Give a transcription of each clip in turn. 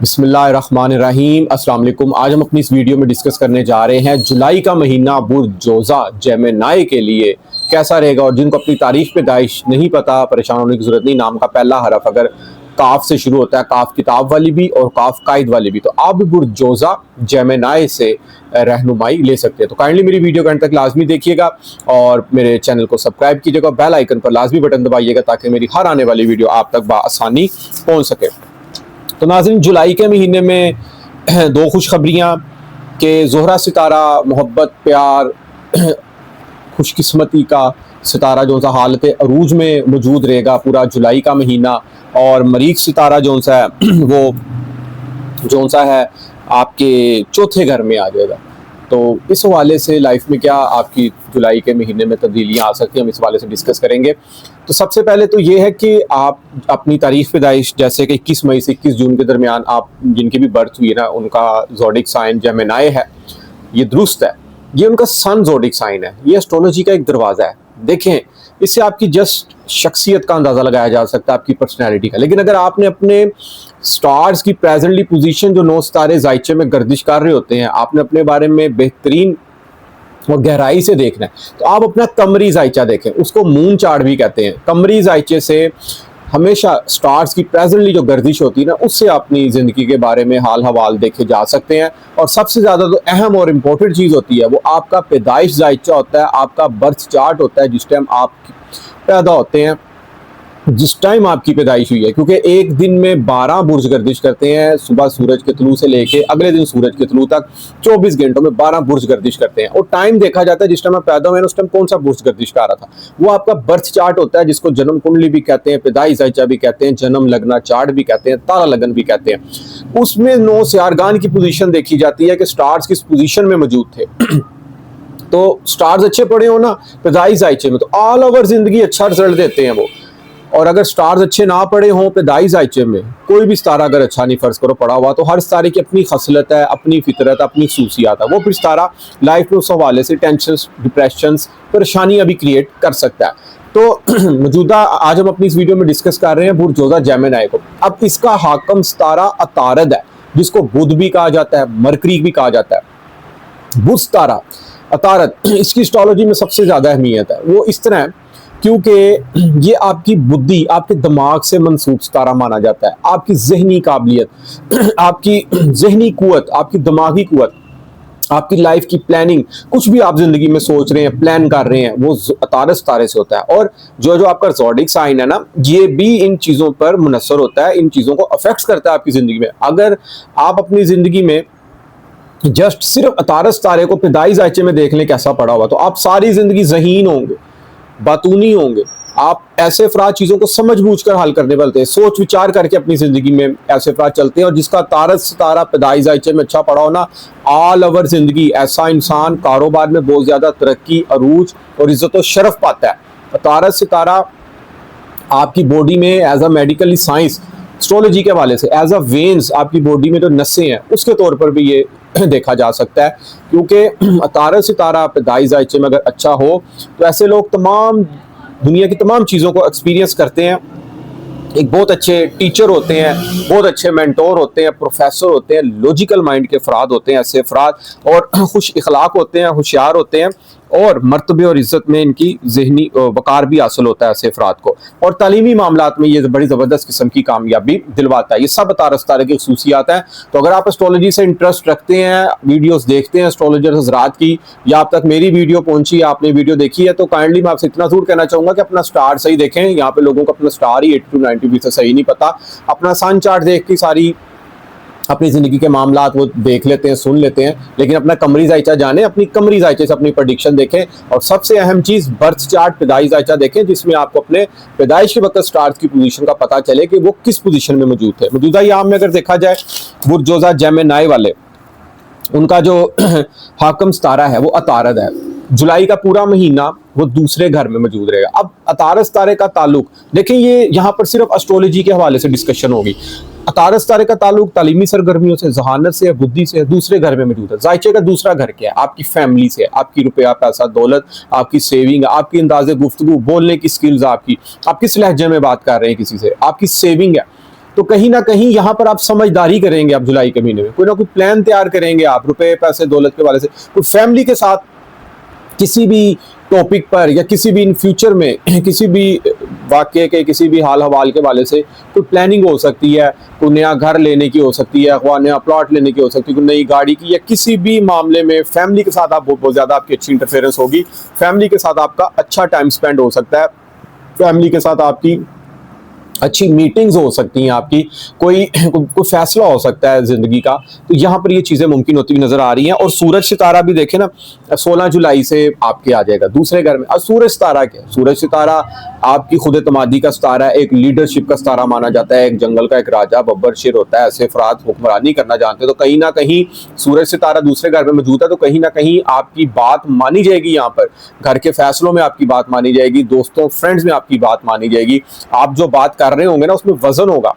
बिस्मिल्लाहिर्रहमानिर्रहीम अस्सलाम वालेकुम। आज हम अपनी इस वीडियो में डिस्कस करने जा रहे हैं जुलाई का महीना बुर्ज जोज़ा जेमिनी के लिए कैसा रहेगा। और जिनको अपनी तारीख पैदाइश नहीं पता, परेशान होने की जरूरत नहीं। नाम का पहला हरफ अगर काफ से शुरू होता है, काफ किताब वाली भी और काफ कायद वाली भी, तो आप भी बुर्ज जोज़ा जेमिनी से रहनुमाई ले सकते हैं। तो काइंडली मेरी वीडियो के अंत तक लाजमी देखिएगा और मेरे चैनल को सब्सक्राइब कीजिएगा, बेल आइकन पर लाजमी बटन दबाइएगा ताकि मेरी हर आने वाली वीडियो आप तक बआसानी पहुँच सके। तो नाज़रीन, जुलाई के महीने में दो खुशखबरियाँ कि ज़ोहरा सितारा मोहब्बत प्यार खुशकिस्मती का सितारा जो सा हालत अरूज में मौजूद रहेगा पूरा जुलाई का महीना, और मरीख सितारा जो सा है वो जो सा है आपके चौथे घर में आ जाएगा। तो इस हवाले से लाइफ में क्या आपकी जुलाई के महीने में तब्दीलियाँ आ सकती हैं, हम इस हवाले से डिस्कस करेंगे। तो सबसे पहले तो ये है कि आप अपनी तारीख पैदाइश जैसे कि 21 मई से 21 जून के दरमियान आप जिनकी भी बर्थ हुई है ना, उनका ज़ोडिक साइन जेमिनी है, ये दुरुस्त है। ये उनका सन ज़ोडिक साइन है। ये एस्ट्रोलॉजी का एक दरवाज़ा है। देखें, इससे आपकी जस्ट शख्सियत का अंदाज़ा लगाया जा सकता है, आपकी पर्सनैलिटी का। लेकिन अगर आपने अपने स्टार्स की प्रेजेंटली पोजीशन जो 9 सितारे जायचे में गर्दिश कर रहे होते हैं, आपने अपने बारे में बेहतरीन और गहराई से देखना है, तो आप अपना कमरी जायचा देखें। उसको मून चार्ट भी कहते हैं। कमरी जायचे से हमेशा स्टार्स की प्रेजेंटली जो गर्दिश होती है ना, उससे अपनी ज़िंदगी के बारे में हाल हवाल देखे जा सकते हैं। और सबसे ज़्यादा तो अहम और इम्पोर्टेंट चीज़ होती है वो आपका पैदाइश जायचा होता है, आपका बर्थ चार्ट होता है, जिस टाइम आप पैदा होते हैं, जिस टाइम आपकी पैदाइश हुई है। क्योंकि एक दिन में 12 बुर्ज गर्दिश करते हैं, सुबह सूरज के तुलू से लेके अगले दिन सूरज के तुलू तक 24 घंटों में 12 बुर्ज गर्दिश करते हैं। और टाइम देखा जाता है जिस टाइम आप पैदा हुए उस टाइम कौन सा बुर्ज गर्दिश कर रहा था, वो आपका बर्थ चार्ट होता है, जिसको जन्म कुंडली भी कहते हैं, पैदाइश जायचा भी कहते हैं, जन्म लगना चार्ट भी कहते हैं, तारा लगन भी कहते हैं। उसमें 9 सियारगान की पोजीशन देखी जाती है कि स्टार्स किस पोजीशन में मौजूद थे। तो स्टार्स अच्छे पड़े हो ना पैदाइश जायचे में, तो ऑल ओवर जिंदगी अच्छा रिजल्ट देते हैं वो। और अगर स्टार्स अच्छे ना पड़े हों पैदाइश जायचे में, कोई भी सितारा अगर अच्छा नहीं फर्ज करो पड़ा हुआ, तो हर सितारे की अपनी खसलत है, अपनी फितरत, अपनी खसूसियात है। वो फिर सितारा लाइफ में उस हवाले से टेंशन, डिप्रेशन, परेशानियां भी क्रिएट कर सकता है। तो मौजूदा आज हम अपनी इस वीडियो में डिस्कस कर रहे हैं बुर्ज जोज़ा जेमिनी को। अब इसका हाकम सितारा अतारद है, जिसको बुध भी कहा जाता है, मरकरी भी कहा जाता है। बुध सितारा अतारद, इसकी एस्ट्रोलॉजी में सबसे ज़्यादा अहमियत है। वो इस तरह है क्योंकि ये आपकी बुद्धि, आपके दिमाग से मनसूब सितारा माना जाता है। आपकी जहनी काबिलियत, आपकी जहनी कुव्वत, आपकी दिमागी कुव्वत, आपकी लाइफ की प्लानिंग, कुछ भी आप जिंदगी में सोच रहे हैं, प्लान कर रहे हैं, वो अतारद सितारे से होता है। और जो जो आपका ज़ोडिक साइन है ना, ये भी इन चीज़ों पर मुनस्सर होता है, इन चीज़ों को अफेक्ट करता है आपकी ज़िंदगी में। अगर आप अपनी ज़िंदगी में जस्ट सिर्फ अतारद सितारे को पैदाइश जायचे में देख लें कैसा पड़ा हुआ, तो आप सारी ज़िंदगी ज़हीन होंगे, बातूनी होंगे। आप ऐसे अफराद चीज़ों को समझ बूझ कर हल करने वाले हैं, सोच विचार करके अपनी ज़िंदगी में ऐसे अफराद चलते हैं। और जिसका तारद सितारा पैदाइश जायचे में अच्छा पड़ा हो ना, ऑल ओवर जिंदगी ऐसा इंसान कारोबार में बहुत ज़्यादा तरक्की, अरूज और इज्जत और शरफ पाता है। तारद सितारा आपकी बॉडी में as a medical science astrology के हवाले से एज अ वेन्स, आपकी बॉडी में जो नसें हैं उसके तौर पर भी ये देखा जा सकता है। क्योंकि तारद सितारा पैदाइश जायचे में अगर अच्छा हो तो ऐसे लोग तमाम दुनिया की तमाम चीज़ों को एक्सपीरियंस करते हैं। एक बहुत अच्छे टीचर होते हैं, बहुत अच्छे मेंटोर होते हैं, प्रोफेसर होते हैं, लॉजिकल माइंड के अफराद होते हैं ऐसे अफराद, और खुश इखलाक होते हैं, होशियार होते हैं, और मर्तबे और इज्जत में इनकी जहनी वकार भी हासिल होता है ऐसे अफराद को। और तालीमी मामलात में ये बड़ी ज़बरदस्त किस्म की कामयाबी दिलवाता है। ये सब तारद सितारे की खसूसियात हैं। तो अगर आप एस्ट्रोलॉजी से इंटरेस्ट रखते हैं, वीडियोस देखते हैं एस्ट्रोलॉजर हज़रात की, या आप तक मेरी वीडियो पहुंची, आपने वीडियो देखी है, तो काइंडली मैं आपसे इतना ज़रूर कहना चाहूँगा कि अपना स्टार सही देखें। यहाँ पे लोगों को अपना स्टार ही 80 to 90% सही नहीं पता। अपना सन चार्ट देख के सारी अपनी ज़िंदगी के मामलात वो देख लेते हैं, सुन लेते हैं, लेकिन अपना कमरी जायचा जाने, अपनी कमरी जायचे से अपनी प्रेडिक्शन देखें। और सबसे अहम चीज़ बर्थ चार्ट पैदाइश जायचा देखें, जिसमें आपको अपने पैदाइश के वक्त स्टार्स की पोजीशन का पता चले कि वो किस पोजीशन में मौजूद थे। मौजूदा याम में अगर देखा जाए बुर्ज जोज़ा जेमिनी वाले, उनका जो हाकम सितारा है वो अतारद है। जुलाई का पूरा महीना वो दूसरे घर में मौजूद रहेगा। अब अतारद सितारे का ताल्लुक देखें, ये यहाँ पर सिर्फ एस्ट्रोलॉजी के हवाले से डिस्कशन होगी। अतारद सितारे का ताल्लुक तालीमी सरगर्मियों से, जहानत से, बुद्धि से, दूसरे घर में मौजूद है। जायचे का दूसरा घर क्या है? आपकी फैमिली से, आपकी रुपया पैसा दौलत, आपकी सेविंग, आपकी अंदाजे गुफ्तगू, बोलने की स्किल्स, आपकी आप किस लहजे में बात कर रहे हैं किसी से, आपकी सेविंग है, तो कहीं ना कहीं यहाँ पर आप समझदारी करेंगे, आप जुलाई के महीने में कोई ना कोई प्लान तैयार करेंगे, आप रुपए पैसे दौलत के वाले से कोई फैमिली के साथ किसी भी टॉपिक पर या किसी भी इन फ्यूचर में किसी भी वाक्य के किसी भी हाल हवाल के वाले से कोई प्लानिंग हो सकती है, कोई नया घर लेने की हो सकती है, अथवा नया प्लॉट लेने की हो सकती है, कोई नई गाड़ी की, या किसी भी मामले में फैमिली के साथ आप बहुत ज़्यादा आपकी अच्छी इंटरफेरेंस होगी, फैमिली के साथ आपका अच्छा टाइम स्पेंड हो सकता है, फैमिली के साथ आपकी अच्छी मीटिंग्स हो सकती हैं, आपकी कोई फैसला हो सकता है जिंदगी का। तो यहाँ पर ये चीजें मुमकिन होती हुई नजर आ रही हैं। और सूरज सितारा भी देखें ना, 16 जुलाई से आपके आ जाएगा दूसरे घर में। और सूरज सितारा क्या, सूरज सितारा आपकी खुद एतमादी का सितारा है, एक लीडरशिप का सितारा माना जाता है, एक जंगल का एक राजा बब्बर शेर होता है, ऐसे अफराद हुक्मरानी करना जानते हैं। तो कहीं ना कहीं सूरज सितारा दूसरे घर में मौजूद है, तो कहीं ना कहीं आपकी बात मानी जाएगी, यहाँ पर घर के फैसलों में आपकी बात मानी जाएगी, दोस्तों फ्रेंड्स में आपकी बात मानी जाएगी। आप जो बात कर रहे होंगे ना उसमें वजन होगा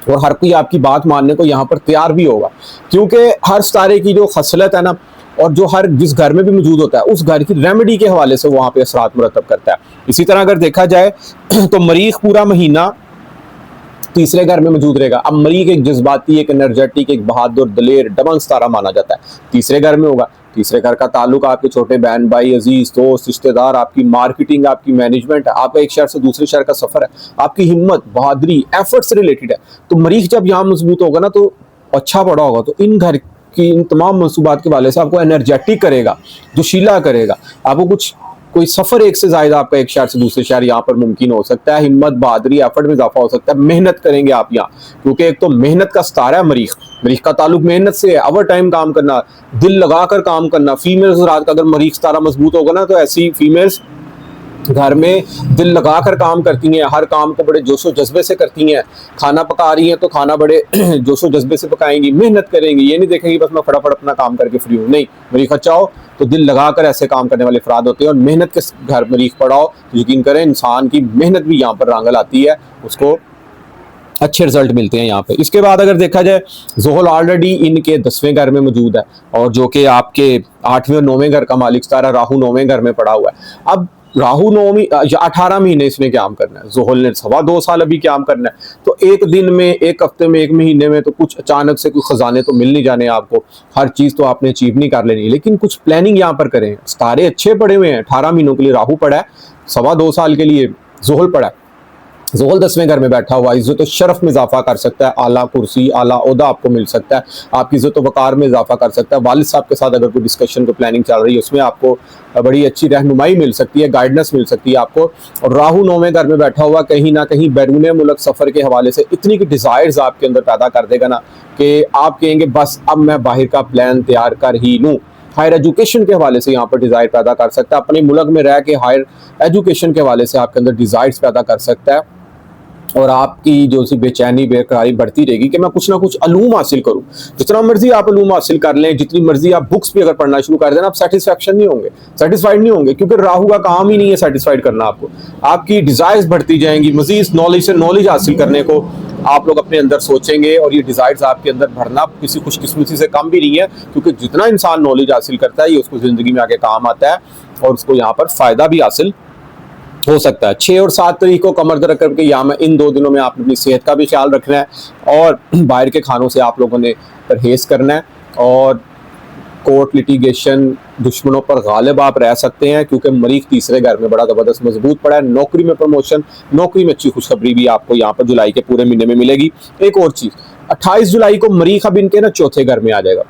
और हर कोई आपकी बात मानने को यहाँ पर तैयार भी होगा, क्योंकि हर सितारे की जो खसलत है ना, और जो हर जिस घर में भी मौजूद होता है उस घर की रेमेडी के हवाले से वहां पे असरात मुरतब करता है। इसी तरह अगर देखा जाए तो मरीख पूरा महीना तीसरे घर में मौजूद रहेगा। अब मरीख एक जज्बाती, एक एनर्जेटिक, एक बहादुर, दलेर, दबंग सितारा माना जाता है, तीसरे घर में होगा। तीसरे घर का ताल्लुक आपके छोटे बहन भाई, अजीज दोस्त रिश्तेदार, आपकी मार्केटिंग, आपकी मैनेजमेंट, आपका एक शहर से दूसरे शहर का सफर है, आपकी हिम्मत, बहादुरी, एफर्ट से रिलेटेड है। तो मरीख जब यहाँ मजबूत होगा ना तो अच्छा पड़ा होगा, तो इन घर की इन तमाम मनसूबात के वाले से आपको एनर्जेटिक करेगा, जोशीला करेगा, आपको कुछ कोई सफर एक से ज्यादा आपका एक शहर से दूसरे शहर यहाँ पर मुमकिन हो सकता है। हिम्मत, बहादुरी, एफर्ट में इजाफा हो सकता है, मेहनत करेंगे आप यहाँ, क्योंकि एक तो मेहनत का सितारा है मरीख, मरीख का ताल्लुक मेहनत से है, ओवर टाइम काम करना, दिल लगाकर काम करना। फीमेल्स रात का अगर मरीख सितारा मजबूत होगा ना, तो ऐसी फीमेल्स घर में दिल लगाकर काम करती हैं, हर काम को बड़े जोशो जज्बे से करती हैं। खाना पका रही हैं तो खाना बड़े जोशो जज्बे से पकाएंगी, मेहनत करेंगी, ये नहीं देखेंगी बस मैं फटाफट अपना काम करके फ्री हूँ, नहीं, मरीख अच्छा हो तो दिल लगाकर ऐसे काम करने वाले अफराद होते हैं। और मेहनत के घर मरीख पड़ाओ तो यकीन करें इंसान की मेहनत भी यहाँ पर रंग लाती है, उसको अच्छे रिजल्ट मिलते हैं यहाँ पे। इसके बाद अगर देखा जाए ज़ोहल ऑलरेडी इनके 10वें घर में मौजूद है, और जो कि आपके 8वें और 9वें घर का मालिक सितारा राहु 9वें घर में पड़ा हुआ है। अब राहु 9वीं 18 महीने इसने काम करना है, ज़ोहल ने 2.25 साल अभी काम करना है। तो एक दिन में, एक हफ्ते में, एक महीने में तो कुछ अचानक से कुछ खजाने तो मिल नहीं जाने आपको, हर चीज़ तो आपने अचीव नहीं कर लेनी, लेकिन कुछ प्लानिंग यहाँ पर करें। सितारे अच्छे पड़े हुए हैं, 18 महीनों के लिए राहु पड़ा है, 2.25 साल के लिए ज़ोहल पड़ा है। ज़ोहल 10वें घर में बैठा हुआ इज़्ज़त तो शरफ में इजाफा कर सकता है, आला कुर्सी, आला ओहदा आपको मिल सकता है, आपकी इज़्ज़त वक़ार में इजाफा कर सकता है। वालिद साहब के साथ अगर कोई डिस्कशन को प्लानिंग चल रही है उसमें आपको बड़ी अच्छी रहनुमाई मिल सकती है, गाइडेंस मिल सकती है आपको। और राहु 9वें घर में बैठा हुआ कहीं ना कहीं बैरून मुल्क सफ़र के हवाले से इतनी की डिज़ायर्स आपके अंदर पैदा कर देगा ना कि आप कहेंगे बस अब मैं बाहर का प्लान तैयार कर ही लूँ। हायर एजुकेशन के हवाले से यहाँ पर डिज़ायर पैदा कर सकता है, अपने मुल्क में रह के हायर एजुकेशन के हवाले से आपके अंदर डिज़ायर्स पैदा कर सकता है। और आपकी जो सी बेचैनी बेकरारी बढ़ती रहेगी कि मैं कुछ ना कुछ अलूम हासिल करूं। जितना मर्जी आप अलूम हासिल कर लें, जितनी मर्जी आप बुक्स भी अगर पढ़ना शुरू कर देना, आप सेटिस्फेक्शन नहीं होंगे, सेटिस्फाइड नहीं होंगे, क्योंकि राहु का काम ही नहीं है सेटिस्फाइड करना आपको। आपकी डिजायर्स बढ़ती जाएंगी, मजीद नॉलेज से नॉलेज हासिल करने को आप लोग अपने अंदर सोचेंगे, और ये डिजायर्स आपके अंदर भरना किसी खुशकिस्मती से कम भी नहीं है, क्योंकि जितना इंसान नॉलेज हासिल करता है ये उसको जिंदगी में आगे काम आता है और उसको यहाँ पर फायदा भी हासिल हो सकता है। 6 और 7 तारीख को कमर दर्द करके यहाँ में इन 2 दिनों में आपने अपनी सेहत का भी ख्याल रखना है और बाहर के खानों से आप लोगों ने परहेज करना है। और कोर्ट लिटिगेशन दुश्मनों पर गालिब आप रह सकते हैं, क्योंकि मरीख तीसरे घर में बड़ा ज़बरदस्त मजबूत पड़ा है। नौकरी में प्रमोशन, नौकरी में अच्छी खुशखबरी भी आपको यहाँ पर जुलाई के पूरे महीने में मिलेगी। एक और चीज़, 28 जुलाई को मरीख अब इनके ना चौथे घर में आ जाएगा।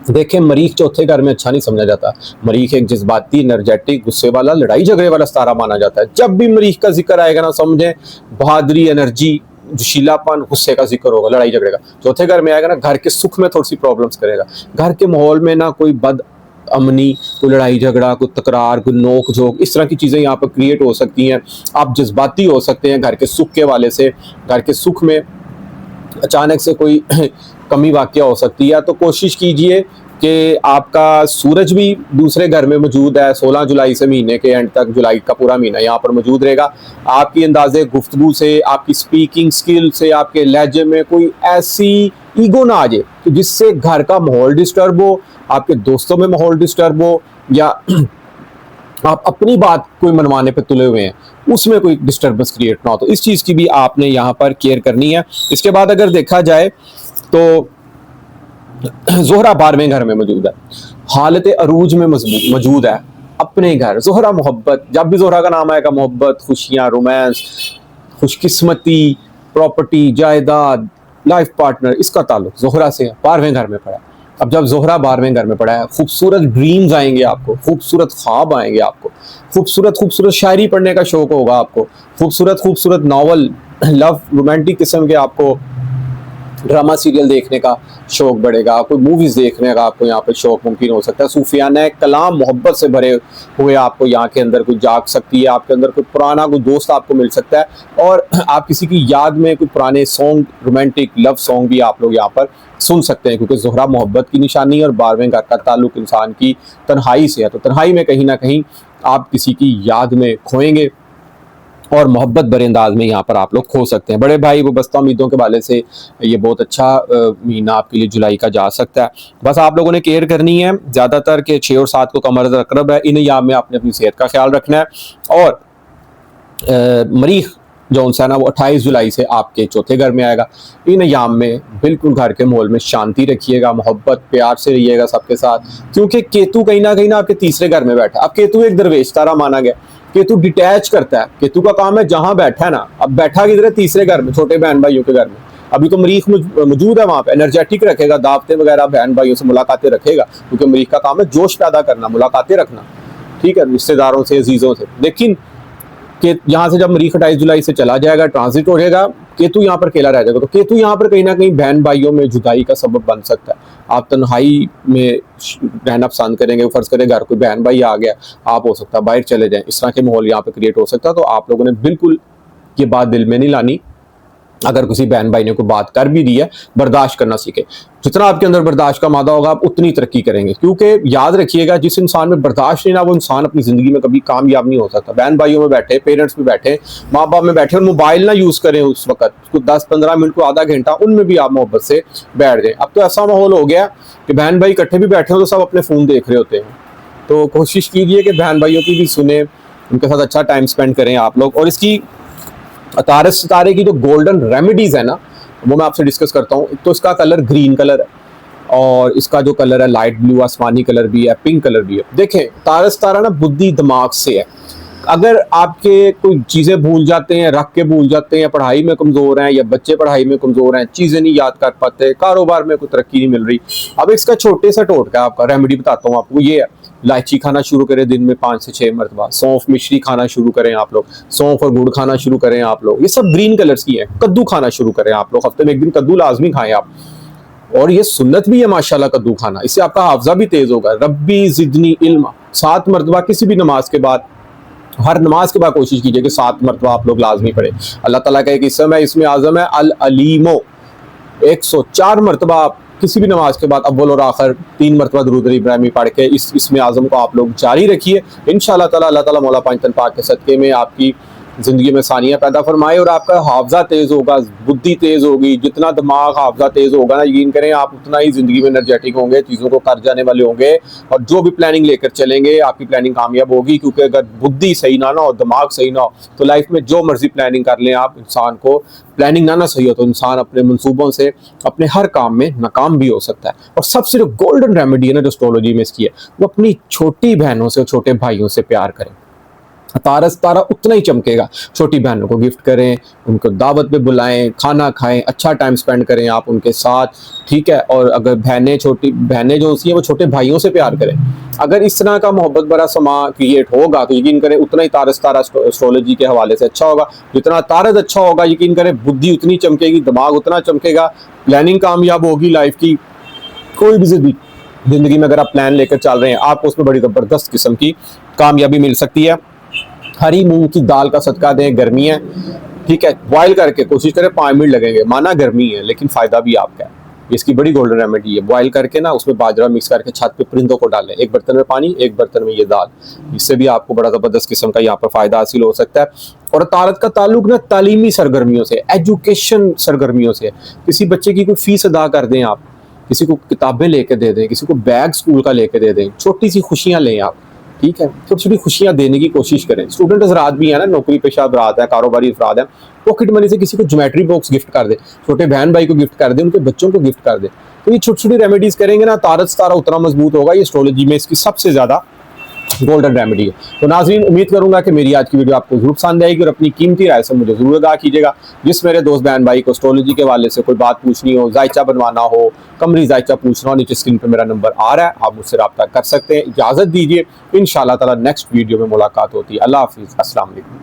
देखें, मरीख चौथे घर में अच्छा नहीं समझा जाता। मरीख एक जज्बाती, एनर्जेटिक, गुस्से वाला, लड़ाई झगड़े वाला सितारा माना जाता है। जब भी मरीख का जिक्र आएगा ना, समझें बहादुरी, एनर्जी, जोशीलापन, गुस्से का जिक्र होगा, लड़ाई झगड़े का। चौथे घर में आएगा ना, घर के सुख में थोड़ी सी प्रॉब्लम्स करेगा, घर के माहौल में ना कोई बद अमनी, कोई लड़ाई झगड़ा, कोई तकरार, कोई नोक झोंक, इस तरह की चीज़ें यहाँ पर क्रिएट हो सकती हैं। आप जज्बाती हो सकते हैं घर के सुख के वाले से, घर के सुख में अचानक से कोई कमी वाक़या हो सकती है। तो कोशिश कीजिए कि आपका सूरज भी दूसरे घर में मौजूद है, 16 जुलाई से महीने के एंड तक, जुलाई का पूरा महीना यहाँ पर मौजूद रहेगा। आपकी अंदाजे गुफ्तगू से, आपकी स्पीकिंग स्किल से, आपके लहजे में कोई ऐसी ईगो ना आ जाए कि जिससे घर का माहौल डिस्टर्ब हो, आपके दोस्तों में माहौल डिस्टर्ब हो, या आप अपनी बात कोई मनवाने पे तुले हुए हैं, उसमें कोई डिस्टर्बेंस क्रिएट ना हो। तो इस चीज़ की भी आपने यहाँ पर केयर करनी है। इसके बाद अगर देखा जाए तो ज़ोहरा 12वें घर में मौजूद है, हालत अरूज में मौजूद है, अपने घर। ज़ोहरा मोहब्बत, जब भी ज़ोहरा का नाम आएगा मोहब्बत, खुशियाँ, रोमांस, खुशकिस्मती, प्रॉपर्टी, जायदाद, लाइफ पार्टनर, इसका ताल्लुक ज़ोहरा से 12वें घर में पड़ा है। अब जब ज़ोहरा 12वें घर में पड़ा है, खूबसूरत ड्रीम्स आएंगे आपको, खूबसूरत ख्वाब आएंगे आपको, खूबसूरत खूबसूरत शायरी पढ़ने का शौक होगा आपको, खूबसूरत खूबसूरत नावल, लव, रोमांटिक किस्म के आपको ड्रामा सीरियल देखने का शौक बढ़ेगा, कोई मूवीज़ देखने का आपको यहाँ पे शौक मुमकिन हो सकता है। सूफियाना कलाम मोहब्बत से भरे हुए आपको यहाँ के अंदर कोई जाग सकती है, आपके अंदर कोई पुराना कोई दोस्त आपको मिल सकता है, और आप किसी की याद में कोई पुराने सॉन्ग, रोमांटिक लव सॉन्ग भी आप लोग यहाँ पर सुन सकते हैं, क्योंकि ज़ोहरा मोहब्बत की निशानी है और 12वें घर का ताल्लुक इंसान की तन्हाई से है। तो तन्हाई में कहीं ना कहीं आप किसी की याद में खोएंगे और मोहब्बत भरे अंदाज में यहाँ पर आप लोग खो सकते हैं। बड़े भाई वो बस्ता उम्मीदों के वाले से ये बहुत अच्छा महीना आपके लिए जुलाई का जा सकता है। बस आप लोगों ने केयर करनी है ज़्यादातर के 6 और 7 को कमर अकरब है, इन अय्याम में आपने अपनी सेहत का ख्याल रखना है। और मरीख जो है ना वो 28 जुलाई से आपके चौथे घर में आएगा। इन अय्याम में बिल्कुल घर के माहौल में शांति रखिएगा, मोहब्बत प्यार से रहिएगा सबके साथ, क्योंकि केतु कहीं ना आपके तीसरे घर में बैठा है। अब केतु एक दरवेश तारा माना गया, केतु डिटैच करता है, केतु का काम है जहां बैठा है ना, अब बैठा किधर है, तीसरे घर में, छोटे बहन भाइयों के घर में। अभी तो मरीख मौजूद है वहां पे, एनर्जेटिक रखेगा, दावतें वगैरह बहन भाइयों से मुलाकातें रखेगा, क्योंकि मरीख का काम है जोश पैदा करना, मुलाकातें रखना, ठीक है, रिश्तेदारों से, अजीजों से। लेकिन कि यहाँ से जब मरीख 28 जुलाई से चला जाएगा, ट्रांजिट हो जाएगा, केतु यहाँ पर अकेला रह जाएगा, तो केतु यहाँ पर कहीं ना कहीं बहन भाइयों में जुदाई का सबब बन सकता है। आप तन्हाई में रहना पसंद करेंगे, फर्ज करें घर कोई बहन भाई आ गया, आप हो सकता है बाहर चले जाएं, इस तरह के माहौल यहाँ पे क्रिएट हो सकता है। तो आप लोगों ने बिल्कुल ये बात दिल में नहीं लानी। अगर किसी बहन भाई ने कोई बात कर भी दी है, बर्दाश्त करना सीखे। जितना आपके अंदर बर्दाश्त का मादा होगा, आप उतनी तरक्की करेंगे, क्योंकि याद रखिएगा जिस इंसान में बर्दाश्त नहीं ना, वो इंसान अपनी जिंदगी में कभी कामयाब नहीं हो सकता। बहन भाइयों में बैठे, पेरेंट्स में बैठे, माँ बाप में बैठे और मोबाइल ना यूज करें उस वक्त, उसको 10-15 मिनट को आधा घंटा उनमें भी आप मोहब्बत से बैठ जाए। अब तो ऐसा माहौल हो गया कि बहन भाई इकट्ठे भी बैठे हो तो सब अपने फोन देख रहे होते हैं। तो कोशिश कीजिए कि बहन भाइयों की भी सुने, उनके साथ अच्छा टाइम स्पेंड करें आप लोग। और इसकी तारे सितारे की जो गोल्डन रेमेडीज है ना, वो मैं आपसे डिस्कस करता हूँ। तो इसका कलर ग्रीन कलर है और इसका जो कलर है लाइट ब्लू आसमानी कलर भी है, पिंक कलर भी है। देखें तारा सितारा ना बुद्धि दिमाग से है। अगर आपके कोई चीज़ें भूल जाते हैं, रख के भूल जाते हैं, पढ़ाई में कमज़ोर हैं, या बच्चे पढ़ाई में कमज़ोर हैं, चीज़ें नहीं याद कर पाते, कारोबार में कोई तरक्की नहीं मिल रही, अब इसका छोटे सा टोटका आपका रेमेडी बताता हूँ आपको। ये है, इलायची खाना शुरू करें दिन में 5 से 6 मरतबा, सौंफ मिश्री खाना शुरू करें आप लोग, सौंफ और गुड़ खाना शुरू करें आप लोग, ये सब ग्रीन कलर्स की है। कद्दू खाना शुरू करें आप लोग, हफ्ते में 1 दिन कद्दू लाजमी खाएं आप, और ये सुन्नत भी है माशाल्लाह कद्दू खाना, इससे आपका हाफजा भी तेज होगा। रब्बी जिदनी इल्मा 7 मरतबा किसी भी नमाज के बाद, हर नमाज के बाद कोशिश कीजिए कि 7 मरतबा आप लोग लाजमी पढ़े। अल्लाह ताला का एक इसम है, इसमें आज़म है अल अलीमो, 104 मरतबा आप किसी भी नमाज के बाद अव्वल और आखिर 3 मरतबा दुरूद इब्राहिमी पढ़ के इसमें आज़म को आप लोग जारी रखिए। इंशाअल्लाह ताला अल्लाह ताला मौला पंजतन पाक के सदक़े में आपकी ज़िंदगी में सानिया पैदा फरमाए और आपका हाफजा तेज़ होगा, बुद्धि तेज़ होगी। जितना दिमाग हाफजा तेज़ होगा ना, यकीन करें आप उतना ही ज़िंदगी में एनर्जेटिक होंगे, चीज़ों को कर जाने वाले होंगे, और जो भी प्लानिंग लेकर चलेंगे आपकी प्लानिंग कामयाब होगी। क्योंकि अगर बुद्धि सही ना हो, दिमाग सही ना हो, तो लाइफ में जो मर्जी प्लानिंग कर लें आप, इंसान को प्लानिंग ना सही हो तो इंसान अपने मंसूबों से अपने हर काम में नाकाम भी हो सकता है। और सबसे जो गोल्डन रेमेडी है ना जो एस्ट्रोलॉजी में इसकी है, वो अपनी छोटी बहनों से और छोटे भाइयों से प्यार करें। तारा सितारा उतना ही चमकेगा। छोटी बहनों को गिफ्ट करें, उनको दावत पे बुलाएं, खाना खाएं, अच्छा टाइम स्पेंड करें आप उनके साथ, ठीक है। और अगर छोटी बहनें जो होती हैं वो छोटे भाइयों से प्यार करें। अगर इस तरह का मोहब्बत भरा समा क्रिएट होगा तो यकीन करें उतना ही तारा सितारा एस्ट्रोलॉजी के हवाले से अच्छा होगा। जितना तारद अच्छा होगा, यकीन करें बुद्धि उतनी चमकेगी, दिमाग उतना चमकेगा, प्लानिंग कामयाब होगी लाइफ की। कोई भी जिंदगी में अगर आप प्लान लेकर चल रहे हैं, आपको उसमें बड़ी ज़बरदस्त किस्म की कामयाबी मिल सकती है। हरी मूंग की दाल का सदका दें, गर्मी है, ठीक है, बॉयल करके कोशिश करें, 5 मिनट लगेंगे, माना गर्मी है लेकिन फ़ायदा भी आपका है। इसकी बड़ी गोल्डन रेमेडी है। बॉयल करके ना उसमें बाजरा मिक्स करके छत पे परिंदों को डालें, एक बर्तन में पानी, एक बर्तन में ये दाल, इससे भी आपको बड़ा ज़बरदस्त किस्म का यहाँ पर फ़ायदा हासिल हो सकता है। और तारत का ताल्लुक ना तालीमी सरगर्मियों से, एजुकेशन सरगर्मियों से। किसी बच्चे की कोई फीस अदा कर दें आप, किसी को किताबें लेके दे दें, किसी को बैग स्कूल का लेके दे दें, छोटी सी खुशियाँ लें आप, ठीक है, छोटी छोटी खुशियां देने की कोशिश करें। स्टूडेंट हजरात भी है ना, नौकरी पेशा हजरात है, कारोबारी अफराद हैं, पॉकेट मनी से किसी को ज्योमेट्री बॉक्स गिफ्ट कर दे, छोटे बहन भाई को गिफ्ट कर दे, उनके बच्चों को गिफ्ट कर दे। तो ये छोटी छोटी रेमेडीज करेंगे ना, तारत सितारा उतना मजबूत होगा। ये एस्ट्रोलॉजी में इसकी सबसे ज्यादा गोल्डन रेमेडी है। तो नाज़रीन, उम्मीद करूंगा कि मेरी आज की वीडियो आपको जरूर पसंद आएगी और अपनी कीमती राय से मुझे जरूर आगाह कीजिएगा। जिस मेरे दोस्त बहन भाई को एस्ट्रोलॉजी के हवाले से कोई बात पूछनी हो, जायचा बनवाना हो, कमरी जायचा पूछना हो, नीचे स्क्रीन पर मेरा नंबर आ रहा है, आप मुझसे रब्ता कर सकते हैं। इजाज़त दीजिए, इंशाअल्लाह ताला नेक्स्ट वीडियो में मुलाकात होती है। अल्लाह हाफिज़, अस्सलाम वालेकुम।